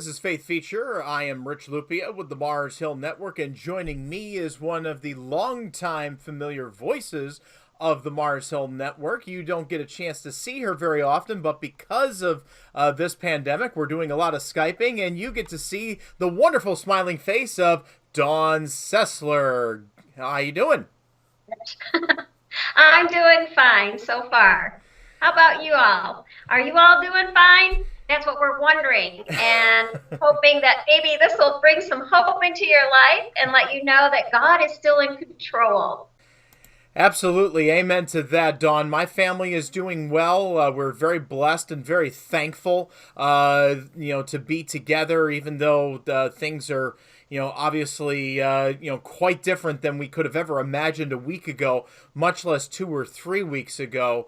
This is Faith Feature. I am Rich Lupia with the Mars Hill Network, and joining me is one of the longtime familiar voices of the Mars Hill Network. You don't get a chance to see her very often, but because of this pandemic, we're doing a lot of Skyping, and you get to see the wonderful smiling face of Dawn Sessler. How you doing? I'm doing fine so far. How about you all? Are you all doing fine? That's what we're wondering and hoping that maybe this will bring some hope into your life and let you know that God is still in control. Absolutely. Amen to that, Dawn. My family is doing well. We're very blessed and very thankful, to be together, even though things are, obviously, quite different than we could have ever imagined a week ago, much less 2 or 3 weeks ago.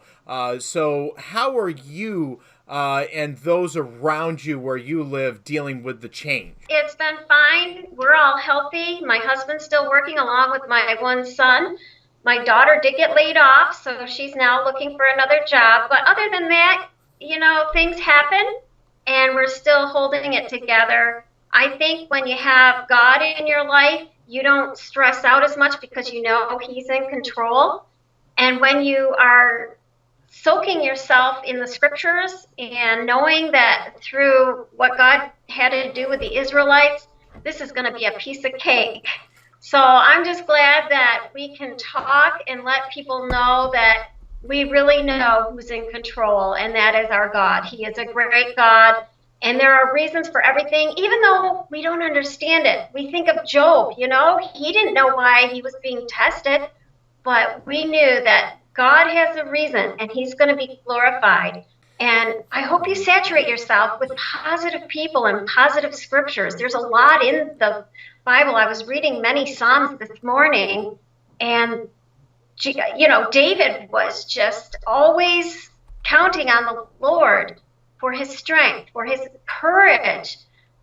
So how are you and those around you where you live dealing with the change? It's been fine. We're all healthy. My husband's still working along with my one son. My daughter did get laid off, so she's now looking for another job. But other than that, things happen and we're still holding it together. I think when you have God in your life, you don't stress out as much because you know He's in control. And when you are soaking yourself in the scriptures and knowing that through what God had to do with the Israelites, this is going to be a piece of cake. So I'm just glad that we can talk and let people know that we really know who's in control, and that is our God. He is a great God, and there are reasons for everything, even though we don't understand it. We think of Job, he didn't know why he was being tested, but we knew that God has a reason, and He's going to be glorified. And I hope you saturate yourself with positive people and positive scriptures. There's a lot in the Bible. I was reading many Psalms this morning, and David was just always counting on the Lord for His strength, for His courage,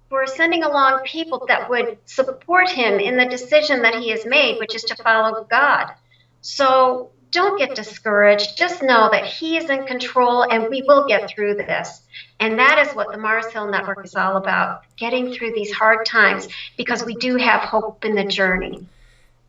for sending along people that would support him in the decision that he has made, which is to follow God. So don't get discouraged. Just know that He is in control and we will get through this. And that is what the Mars Hill Network is all about, getting through these hard times, because we do have hope in the journey.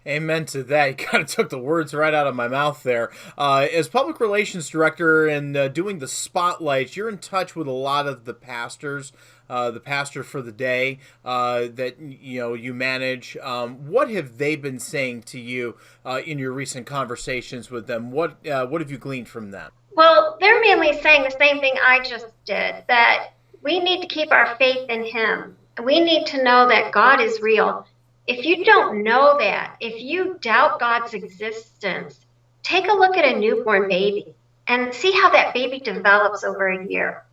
Amen to that. You kind of took the words right out of my mouth there. As public relations director and doing the spotlights, you're in touch with a lot of the pastors, the pastor for the day that you manage. What have they been saying to you in your recent conversations with them? What have you gleaned from them? Well, they're mainly saying the same thing I just did, that we need to keep our faith in Him. We need to know that God is real. If you don't know that, if you doubt God's existence, take a look at a newborn baby and see how that baby develops over a year.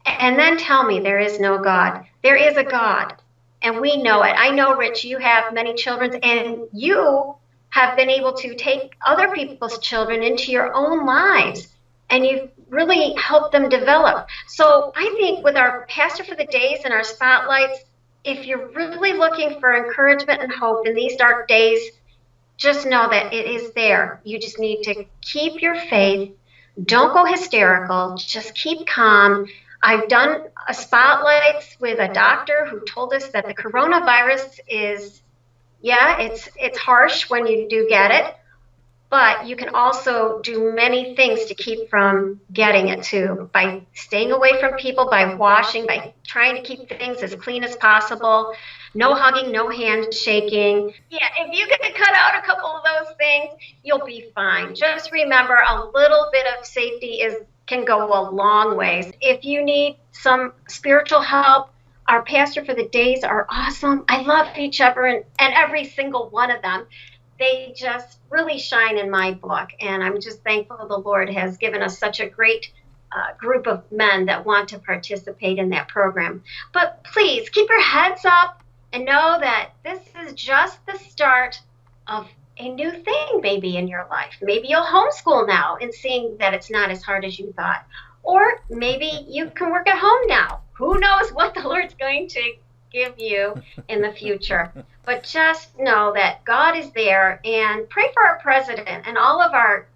And then tell me there is no God. There is a God, and we know it. I know, Rich, you have many children, and you have been able to take other people's children into your own lives, and you've really helped them develop. So I think with our Pastor for the Days and our spotlights, if you're really looking for encouragement and hope in these dark days, just know that it is there. You just need to keep your faith. Don't go hysterical. Just keep calm. I've done a spotlights with a doctor who told us that the coronavirus is, it's harsh when you do get it, but you can also do many things to keep from getting it too, by staying away from people, by washing, by trying to keep things as clean as possible. No hugging, no handshaking. Yeah, if you can cut out a couple of those things, you'll be fine. Just remember, a little bit of safety can go a long ways. If you need some spiritual help, our Pastor for the Days are awesome. I love each other and every single one of them. They just really shine in my book, and I'm just thankful the Lord has given us such a great group of men that want to participate in that program. But please keep your heads up and know that this is just the start of a new thing maybe in your life. Maybe you'll homeschool now and seeing that it's not as hard as you thought. Or maybe you can work at home now. Who knows what the Lord's going to give you in the future. But just know that God is there, and pray for our president and all of our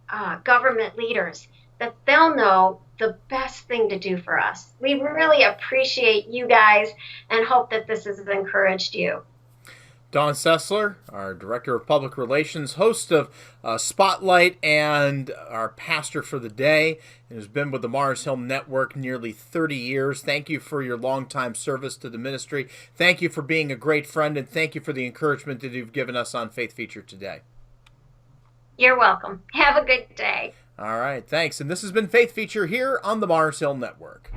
government leaders, that they'll know the best thing to do for us. We really appreciate you guys and hope that this has encouraged you. Dawn Sessler, our Director of Public Relations, host of Spotlight, and our pastor for the day, and has been with the Mars Hill Network nearly 30 years. Thank you for your longtime service to the ministry. Thank you for being a great friend, and thank you for the encouragement that you've given us on Faith Feature today. You're welcome. Have a good day. All right, thanks. And this has been Faith Feature here on the Mars Hill Network.